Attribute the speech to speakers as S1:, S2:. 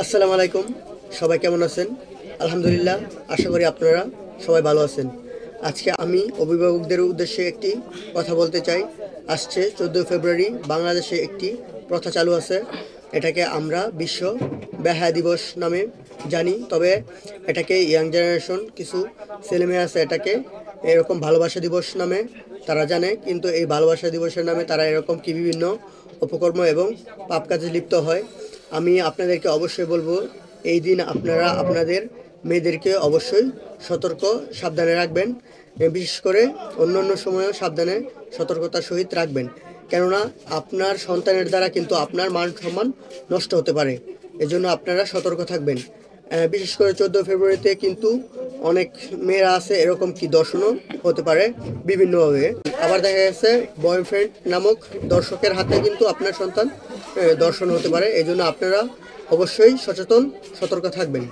S1: আসসালামু আলাইকুম। সবাই কেমন আছেন? আলহামদুলিল্লাহ, আশা করি আপনারা সবাই ভালো আছেন। আজকে আমি অভিভাবকদের উদ্দেশ্যে একটি কথা বলতে চাই। আসছে 14 ফেব্রুয়ারি বাংলাদেশে একটি প্রথা চালু আছে। এটাকে আমরা বিশ্ব বেহায়া দিবস নামে জানি। তবে এটাকে ইয়াং জেনারেশন কিছু ছেলেমেয়ে আছে এটাকে এরকম ভালোবাসা দিবস নামে তারা জানে। কিন্তু এই ভালোবাসা দিবসের নামে তারা এরকম কি বিভিন্ন অপকর্ম এবং পাপ কাজে লিপ্ত হয়। আমি আপনাদেরকে অবশ্যই বলবো, এই দিন আপনারা আপনাদের মেয়েদেরকে অবশ্যই সতর্ক সাবধানে রাখবেন। বিশেষ করে অন্য অন্য সময়ও সাবধানে সতর্কতার সহিত রাখবেন। কেননা আপনার সন্তানের দ্বারা কিন্তু আপনার মান সম্মান নষ্ট হতে পারে। এজন্য আপনারা সতর্ক থাকবেন। বিশেষ করে 14 ফেব্রুয়ারিতে কিন্তু অনেক মেয়েরা আছে এরকম কি দর্শনও হতে পারে বিভিন্নভাবে। আবার দেখা গেছে বয়ফ্রেন্ড নামক দর্শকের হাতে কিন্তু আপনার সন্তান দর্শন হতে পারে। এই জন্য আপনারা অবশ্যই সচেতন সতর্ক থাকবেন।